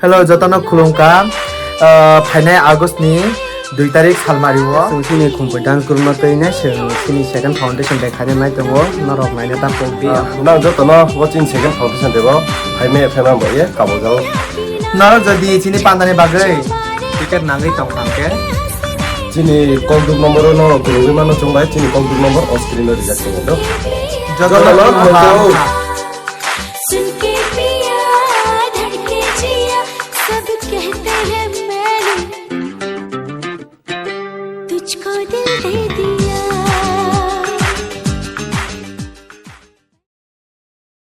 Hello, Joto Khulungka. Phai August ni 2 tarik Salmario. Sini Khumpui dance group ma tei na sini second foundation dekhane mai tongo Norok mai ta pobi. Na Joto no watching second foundation debo. Phai me phema boye kabo jao. Norok jadi sini pandane bagai. Tiket nangai tongkangke. Sini kontak nomor no Nukgwi mano chongbai sini kontak nomor on screen no rejact do. Joto no सुन के पिया धड़के जिया सब कहते हैं